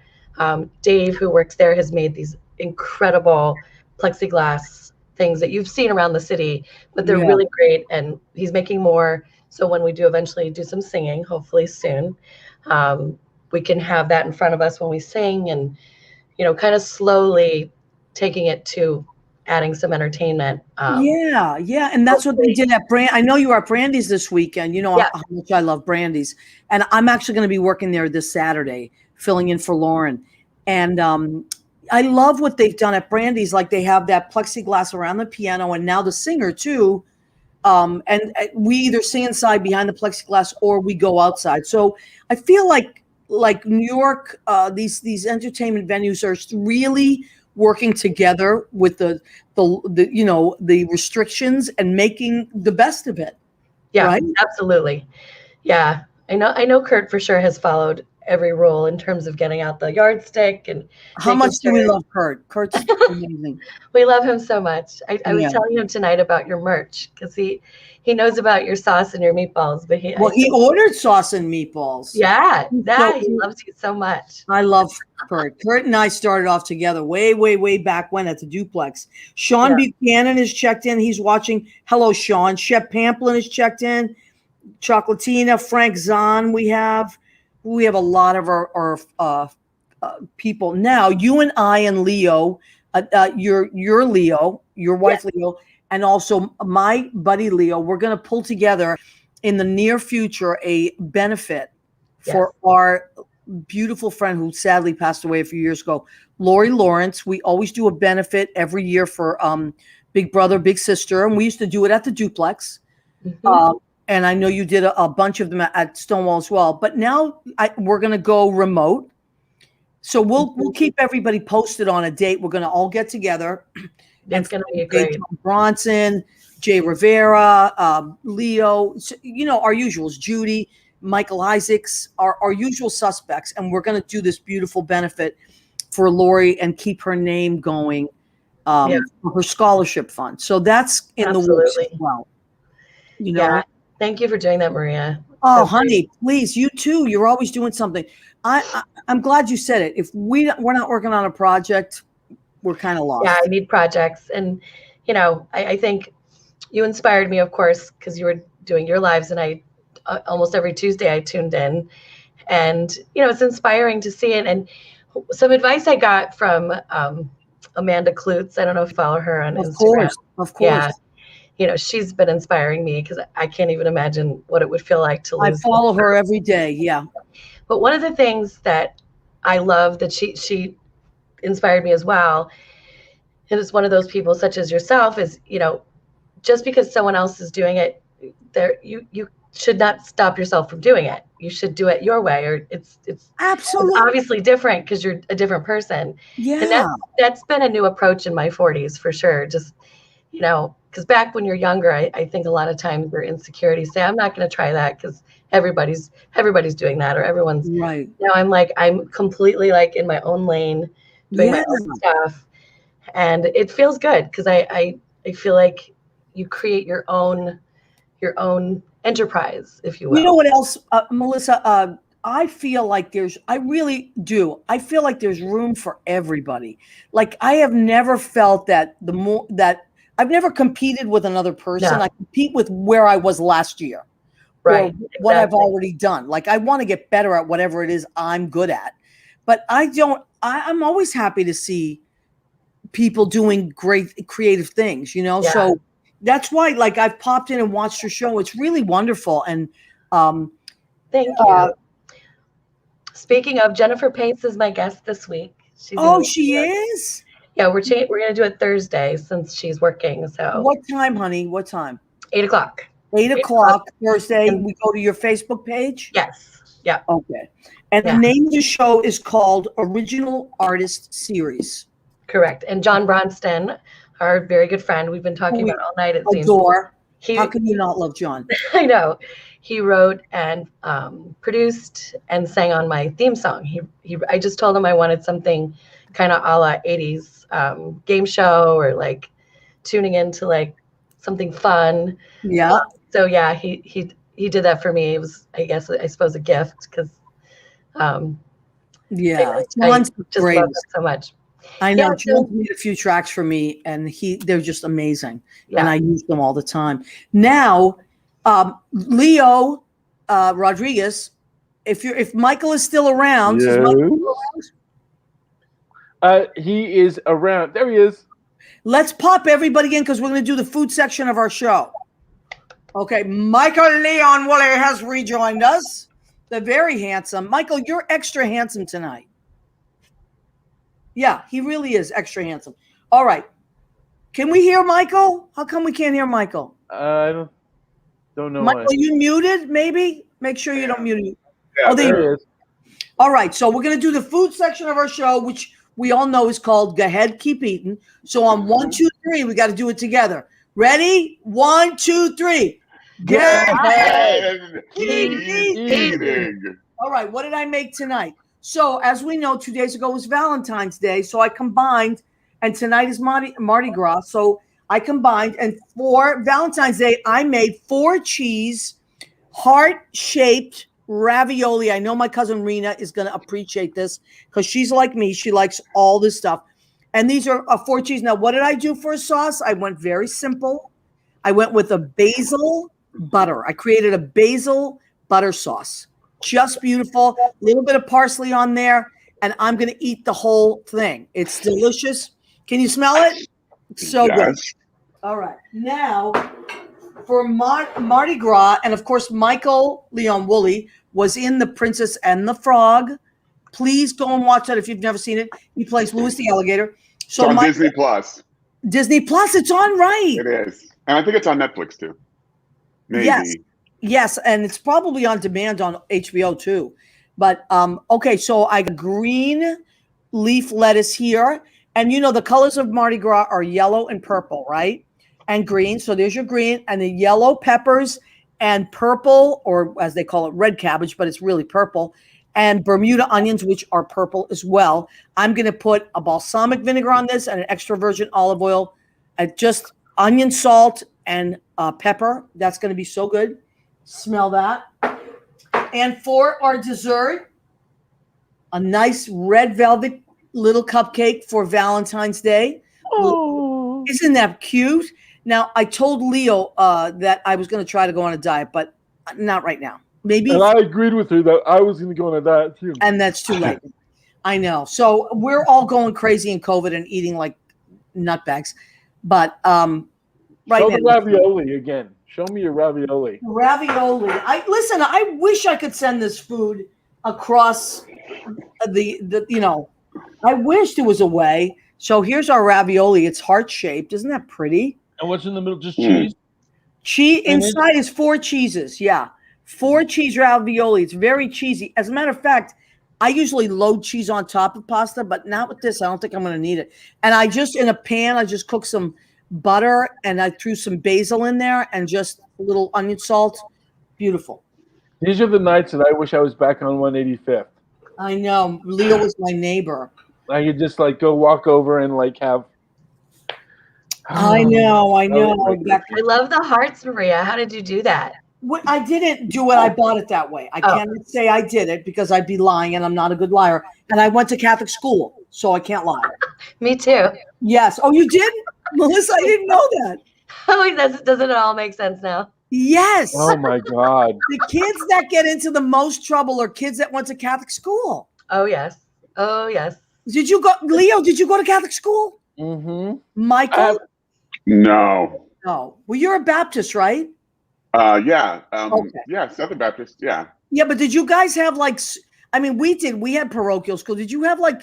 Dave, who works there, has made these incredible plexiglass things that you've seen around the city, but they're really great. And he's making more. So when we do eventually do some singing, hopefully soon, we can have that in front of us when we sing, and, kind of slowly taking it to adding some entertainment. Yeah. And that's what they did at Brand. I know you are at Brandy's this weekend. You know how much I love Brandy's. And I'm actually going to be working there this Saturday, filling in for Lauren. And I love what they've done at Brandy's. Like they have that plexiglass around the piano and now the singer too. And we either sing inside behind the plexiglass or we go outside. So I feel like New York, these entertainment venues are really working together with the restrictions and making the best of it. Yeah, right? Absolutely. Yeah. I know Kurt for sure has followed every rule in terms of getting out the yardstick and how much do we love Kurt? Kurt's amazing. We love him so much. I was telling him tonight about your merch because he knows about your sauce and your meatballs, but he ordered sauce and meatballs. Yeah, he loves you so much. I love Kurt. Kurt and I started off together way back when at the Duplex. Sean Buchanan is checked in. He's watching. Hello, Sean. Shep Pamplin is checked in. Chocolatina, Frank Zahn. We have a lot of our people now. You and I and Leo, your Leo, your wife Leo, and also my buddy Leo. We're going to pull together in the near future a benefit for our beautiful friend who sadly passed away a few years ago, Lori Lawrence. We always do a benefit every year for Big Brother, Big Sister, and we used to do it at the Duplex. Mm-hmm. And I know you did a bunch of them at Stonewall as well. But now we're going to go remote. So we'll keep everybody posted on a date. We're going to all get together. It's going to be great. Tom Bronson, Jay Rivera, Leo, our usuals, Judy, Michael Isaacs, our usual suspects. And we're going to do this beautiful benefit for Lori and keep her name going for her scholarship fund. So that's in the works as well. Yeah. Thank you for doing that, Maria. Oh, honey, please, you too. You're always doing something. I'm glad you said it. If we're not working on a project, we're kind of lost. Yeah, I need projects. And, I think you inspired me, of course, because you were doing your lives, and I almost every Tuesday I tuned in. And, it's inspiring to see it. And some advice I got from Amanda Klutz. I don't know if you follow her on Instagram. Of course. Yeah. She's been inspiring me because I can't even imagine what it would feel like to lose. I follow her every day. Yeah. But one of the things that I love that she inspired me as well. And it's one of those people such as yourself is, just because someone else is doing it, you should not stop yourself from doing it. You should do it your way, or it's absolutely obviously different because you're a different person. Yeah. And that's been a new approach in my 40s for sure. Just, because back when you're younger, I think a lot of times your insecurities say, I'm not going to try that because everybody's doing that, or everyone's right. Now I'm completely like in my own lane, doing my own stuff. And it feels good because I feel like you create your own enterprise, if you will. You know what else, Melissa? I feel like I really do. I feel like there's room for everybody. Like I have never felt that I've never competed with another person. No. I compete with where I was last year. Right. Or what I've already done. Like I want to get better at whatever it is I'm good at. But I'm always happy to see people doing great creative things, Yeah. So that's why, like, I've popped in and watched your show. It's really wonderful. And thank you. Speaking of, Jennifer Pace is my guest this week. She is? Yeah, we're going to do it Thursday since she's working. So what time, honey? What time? 8:00. 8:00 Thursday. We go to your Facebook page? Yes. Yeah. Okay. And the name of the show is called Original Artist Series. Correct. And John Bronston, our very good friend, we've been talking about all night, it seems. How can you not love John? I know. He wrote and produced and sang on my theme song. I just told him I wanted something kind of a la 80s game show, or like tuning into like something fun. Yeah. So yeah, he did that for me. It was, I suppose, a gift because John's just great. love it so much. I know. John's made a few tracks for me, and they're just amazing. Yeah. And I use them all the time. Now, Leo Rodriguez, if Michael is still around, yes. Is Michael still around? He is around. There he is. Let's pop everybody in because we're going to do the food section of our show. Okay, Michael Leon Wooley has rejoined us. The very handsome Michael. You're extra handsome tonight. Yeah, he really is extra handsome. All right. Can we hear Michael? How come we can't hear Michael? I don't know. Michael, you muted, maybe? Make sure you don't mute. Yeah, there he is. All right. So we're going to do the food section of our show, which we all know is called Go Ahead, Keep Eating. So on 1, 2, 3, we got to do it together. Ready? 1, 2, 3. Go ahead, keep eating. All right. What did I make tonight? So as we know, 2 days ago was Valentine's Day. So I combined, and tonight is Mardi Gras. So I combined, and for Valentine's Day, I made 4 cheese, heart-shaped ravioli. I know my cousin Rena is going to appreciate this because she's like me. She likes all this stuff. And these are 4 cheese. Now, what did I do for a sauce? I went very simple. I went with a basil butter. I created a basil butter sauce. Just beautiful. A little bit of parsley on there. And I'm going to eat the whole thing. It's delicious. Can you smell it? So good. All right. Now, for Mardi Gras, and of course, Michael Leon Wooley was in The Princess and the Frog. Please go and watch that if you've never seen it. He plays Louis the Alligator. So it's on Disney Plus. Disney Plus, it's on, right? It is. And I think it's on Netflix too. Maybe. Yes, and it's probably on demand on HBO too. But okay, so I got green leaf lettuce here. And you know the colors of Mardi Gras are yellow and purple, right? And green. So there's your green, and the yellow peppers and purple, or as they call it, red cabbage, but it's really purple, and Bermuda onions, which are purple as well. I'm going to put a balsamic vinegar on this and an extra virgin olive oil, just onion, salt, and pepper. That's going to be so good. Smell that. And for our dessert, a nice red velvet little cupcake for Valentine's Day. Oh, isn't that cute? Now, I told Leo that I was going to try to go on a diet, but not right now. Maybe. And I agreed with her that I was going to go on a diet too. And that's too late. I know. So we're all going crazy in COVID and eating like nutbags. But right Show now. the ravioli again. Show me your ravioli. Ravioli. I wish I could send this food across the I wish there was a way. So here's our ravioli. It's heart-shaped. Isn't that pretty? And what's in the middle? Just Mm. cheese? Cheese inside is 4 cheeses. Yeah. 4 cheese ravioli. It's very cheesy. As a matter of fact, I usually load cheese on top of pasta, but not with this. I don't think I'm going to need it. And I just, in a pan, I just cooked some butter and I threw some basil in there and just a little onion salt. Beautiful. These are the nights that I wish I was back on 185th. I know. Leo was my neighbor. I could just like go walk over and like have. I know. I love the hearts, Maria. How did you do that? I didn't do it. I bought it that way. I cannot say I did it because I'd be lying, and I'm not a good liar. And I went to Catholic school, so I can't lie. Me too. Yes. Oh, you did, Melissa? I didn't know that. Oh, doesn't it all make sense now? Yes. Oh my God. The kids that get into the most trouble are kids that went to Catholic school. Oh yes. Oh yes. Did you go, Leo? Did you go to Catholic school? Mm-hmm. Michael? No. No. Well, you're a Baptist, right? Yeah. Okay. Yeah, Southern Baptist. Yeah. Yeah, but did you guys have like? I mean, we did. We had parochial school. Did you have like?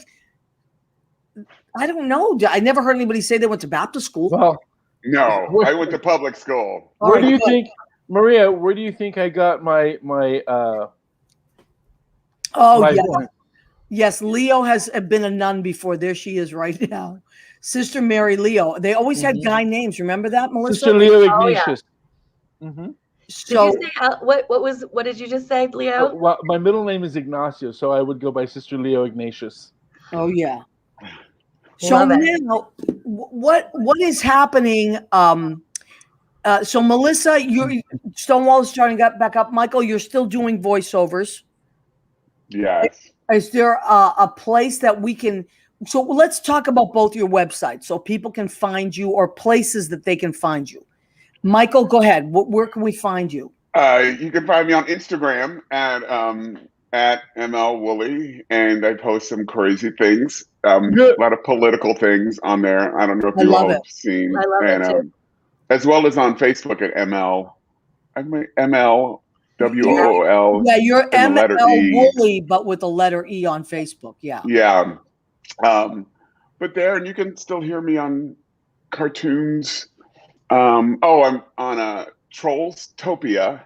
I don't know. I never heard anybody say they went to Baptist school. Well, No, I went to public school. All where right, do you good. think, Maria? Where do you think I got my Oh my- yes, yes. Leo has been a nun before. There she is right now, Sister Mary Leo. They always had guy names. Remember that, Melissa? Sister Leo Oh, yeah. Ignatius? Mm-hmm. So Did you say, what did you just say, Leo? Well, my middle name is Ignacio, so I would go by Sister Leo Ignatius. oh yeah. So Love it. now, what is happening? So Melissa, Stonewall is starting to get back up. Michael, you're still doing voiceovers. Yes. Is there a place that we can? So let's talk about both your websites, so people can find you, or places that they can find you. Michael, go ahead. Where can we find you? You can find me on Instagram at ML Wooley, and I post some crazy things. A lot of political things on there. I don't know if I you love all it. have seen. I love it too. As well as on Facebook at ML. ML WOOL. Yeah, you're and the letter ML E. Wooley, but with the letter E on Facebook. Yeah. Yeah. But there, and you can still hear me on cartoons. I'm on Trollstopia,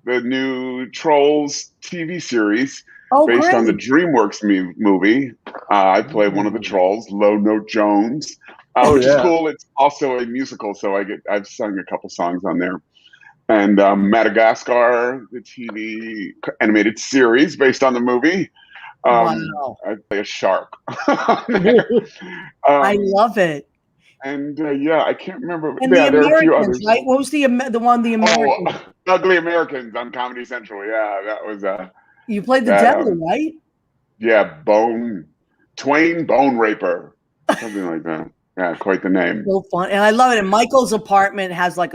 the new Trolls TV series Oh, based on the great. DreamWorks movie. I play one of the trolls, Low Note Jones, which is yeah. cool. It's also a musical, so I've sung a couple songs on there. And Madagascar, the TV animated series based on the movie. Wow. I play a shark. I love it. And yeah, I can't remember. And Yeah, the there are a few Americans, others. right? What was the Americans? Oh, Ugly Americans on Comedy Central. Yeah, that was You played the that, devil, right? yeah, Twain Bone Raper, something like that. Yeah, quite the name. So fun, and I love it. And Michael's apartment has like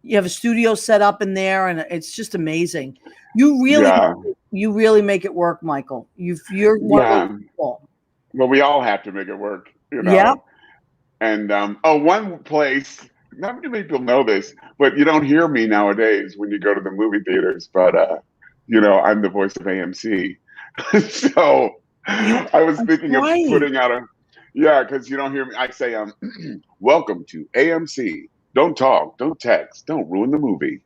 you have a studio set up in there, and it's just amazing. You really make it work, Michael. You're one of those people. Well, we all have to make it work, you know. Yeah. And one place, not many people know this, but you don't hear me nowadays when you go to the movie theaters. But I'm the voice of AMC, so I was thinking of putting out because you don't hear me. I say, welcome to AMC. Don't talk, don't text, don't ruin the movie.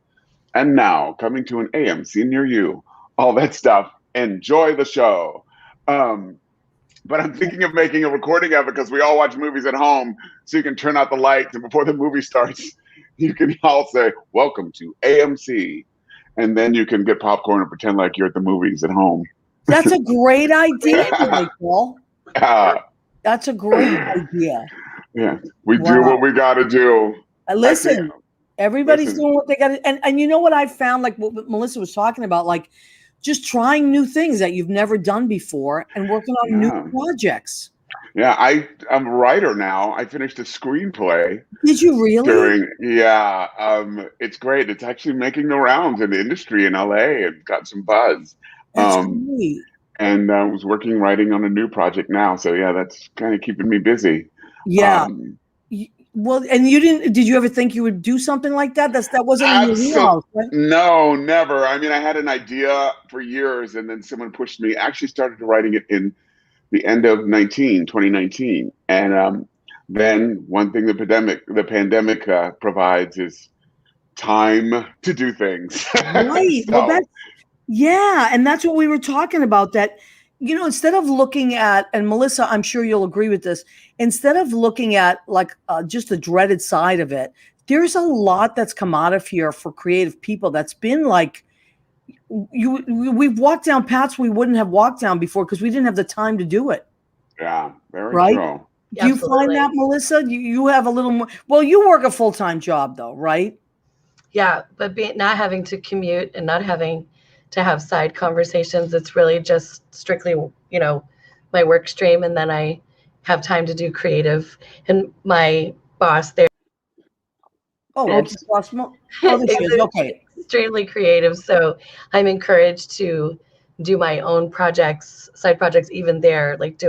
And now coming to an AMC near you, all that stuff. Enjoy the show. But I'm thinking of making a recording of it because we all watch movies at home, so you can turn out the lights, and before the movie starts, you can all say, welcome to AMC. And then you can get popcorn and pretend like you're at the movies at home. That's a great idea, Michael. That's a great idea. Yeah, we do what we got to do. Listen, everybody's doing what they got to. And you know what I found, like what Melissa was talking about, like just trying new things that you've never done before and working on new projects. Yeah, I'm a writer now. I finished a screenplay. Did you really? It's great. It's actually making the rounds in the industry in LA and got some buzz. That's great. And I was writing on a new project now. So yeah, that's kind of keeping me busy. Yeah. Well, and did you ever think you would do something like that? That wasn't in your wheelhouse, right? No, never. I mean, I had an idea for years, and then someone pushed me. Actually started writing it in the end of 2019. And then one thing the pandemic provides is time to do things. Right. So, Well, yeah, and that's what we were talking about, that, instead of looking at, and Melissa, I'm sure you'll agree with this, instead of looking at like just the dreaded side of it, there's a lot that's come out of here for creative people that's been like, we've walked down paths we wouldn't have walked down before because we didn't have the time to do it. yeah, very Right? true. Do you find that, Melissa? You have a little more, well, you work a full-time job though, right? Yeah, but not having to commute and not having to have side conversations, it's really just strictly, my work stream, and then I have time to do creative. And my boss there, it's okay. Extremely creative, so I'm encouraged to do my own projects, side projects, even there, like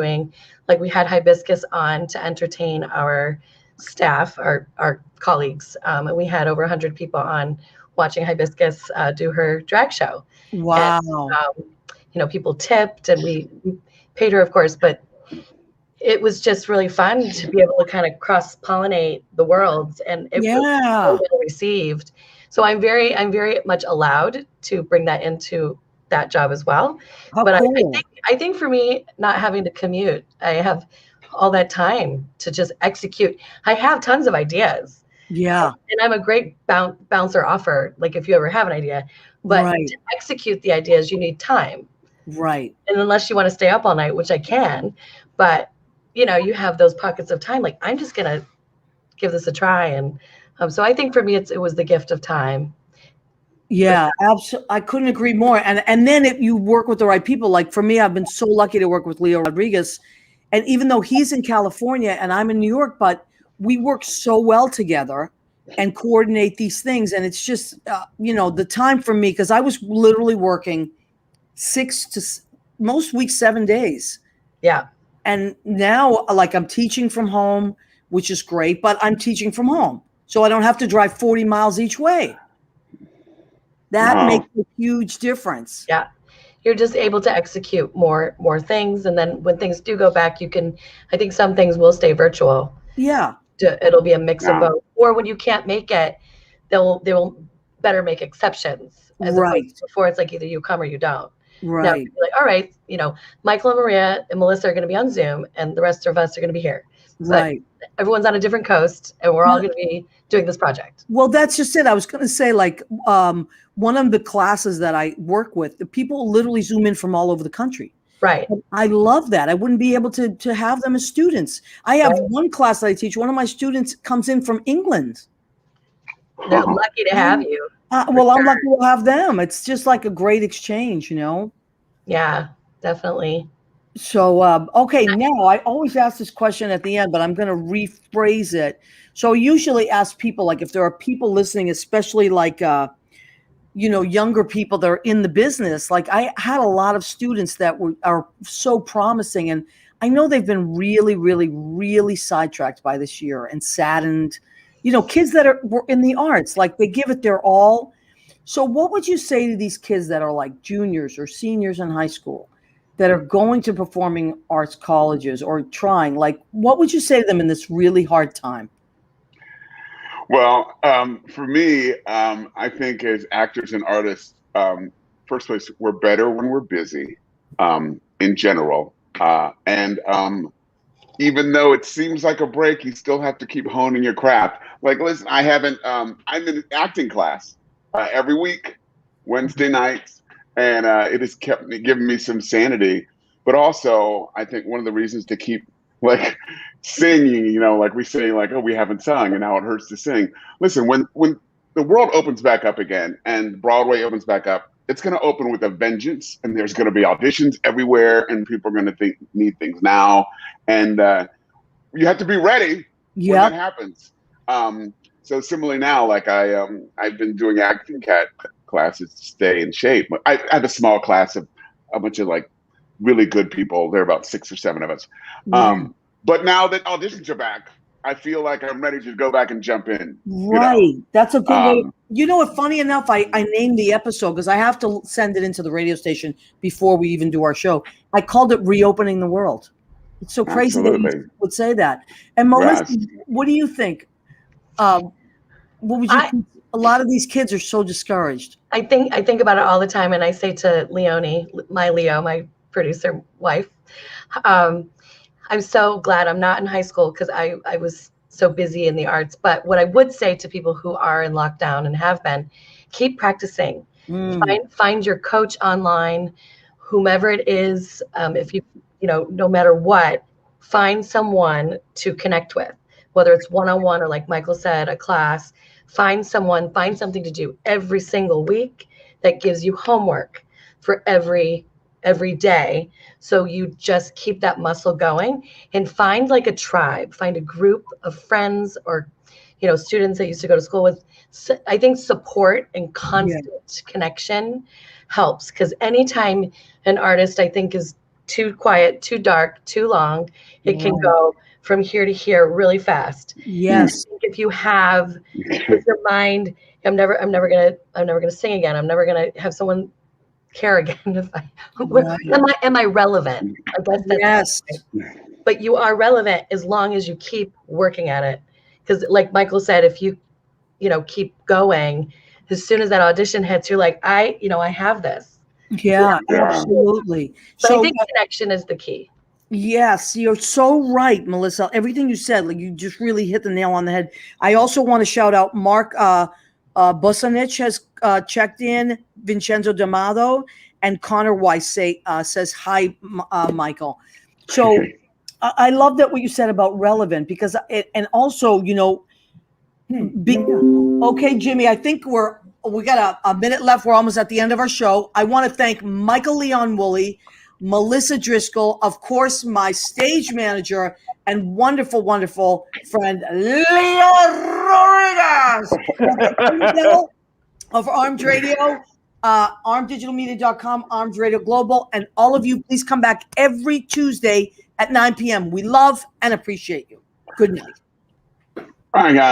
we had Hibiscus on to entertain our staff, our colleagues, and we had over 100 people on watching Hibiscus do her drag show. Wow. And, people tipped, and we paid her, of course, but it was just really fun to be able to kind of cross-pollinate the worlds, and it was so well received. So I'm very much allowed to bring that into that job as well. But cool. I think for me, not having to commute, I have all that time to just execute. I have tons of ideas. Yeah. And I'm a great bouncer offer, like if you ever have an idea. But to execute the ideas, you need time. Right. And unless you want to stay up all night, which I can, but you have those pockets of time, like I'm just going to give this a try. And so I think for me, it was the gift of time. Yeah, absolutely. I couldn't agree more. And then if you work with the right people, like for me, I've been so lucky to work with Leo Rodriguez. And even though he's in California and I'm in New York, but we work so well together and coordinate these things. And it's just, the time for me, because I was literally working most weeks, 7 days. Yeah. And now, like, I'm teaching from home, which is great, but I'm teaching from home. So I don't have to drive 40 miles each way. That makes a huge difference. Yeah. You're just able to execute more things. And then when things do go back, I think some things will stay virtual. Yeah. It'll be a mix of both. Or when you can't make it, they will better make exceptions. Before, it's like either you come or you don't. Right. Now, like, all right, Michael and Maria and Melissa are going to be on Zoom, and the rest of us are going to be here. Right. Everyone's on a different coast, and we're all going to be doing this project. Well, that's just it. I was going to say, like, one of the classes that I work with, the people literally Zoom in from all over the country. Right. And I love that. I wouldn't be able to have them as students. I have one class that I teach. One of my students comes in from England. They're lucky to have you. Well, I'm lucky to have them. It's just like a great exchange, Yeah, definitely. So, okay, now I always ask this question at the end, but I'm going to rephrase it. So I usually ask people, like, if there are people listening, especially like, younger people that are in the business. Like, I had a lot of students that are so promising, and I know they've been really, really, really sidetracked by this year and saddened. Kids that were in the arts, like they give it their all. So what would you say to these kids that are like juniors or seniors in high school that are going to performing arts colleges or trying? Like, what would you say to them in this really hard time? Well, for me, I think as actors and artists, first place, we're better when we're busy, in general. And even though it seems like a break, you still have to keep honing your craft. Like, listen, I'm in acting class every week, Wednesday nights, and it has given me some sanity. But also, I think one of the reasons to keep like singing, like we say, like, oh, we haven't sung and now it hurts to sing. Listen, when the world opens back up again and Broadway opens back up, it's going to open with a vengeance, and there's going to be auditions everywhere, and people are going to need things now, and you have to be ready when that happens. So similarly now, like I've been doing acting classes to stay in shape. I have a small class of a bunch of like really good people. There are about 6 or 7 of us. But now that auditions are back, I feel like I'm ready to go back and jump in. Right. That's a good way. You know what? Funny enough, I named the episode because I have to send it into the radio station before we even do our show. I called it Reopening the World. It's so crazy that you would say that. And Melissa, what do you think? What would you? A lot of these kids are so discouraged. I think about it all the time, and I say to Leonie, my producer wife, I'm so glad I'm not in high school because I was so busy in the arts. But what I would say to people who are in lockdown and have been, keep practicing. Find your coach online, whomever it is. If you no matter what, find someone to connect with, whether it's one-on-one or, like Michael said, a class. Find something to do every single week that gives you homework for every day. So you just keep that muscle going, and find like a tribe, find a group of friends or, students that used to go to school with. So I think support and constant connection helps, because anytime an artist, I think, is too quiet, too dark, too long, it can go from here to here really fast. Yes. I think if you have your mind, I'm never gonna sing again. I'm never gonna have someone care again. Am I relevant? I guess that's but you are relevant as long as you keep working at it. Because like Michael said, if you keep going, as soon as that audition hits, you're like, I have this. Yeah, absolutely. So I think connection is the key. Yes, you're so right, Melissa. Everything you said, like, you just really hit the nail on the head. I also want to shout out Mark Bosanich has checked in, Vincenzo D'Amato, and Connor Weiss says hi, Michael. So I love that what you said about relevant, because and also, okay, Jimmy, I think we got a minute left. We're almost at the end of our show. I want to thank Michael Leon Wooley, Melissa Driscoll, of course, my stage manager and wonderful, wonderful friend, Leo Rodriguez of Armed Radio, armeddigitalmedia.com, Armed Radio Global. And all of you, please come back every Tuesday at 9 p.m. We love and appreciate you. Good night. All right, guys.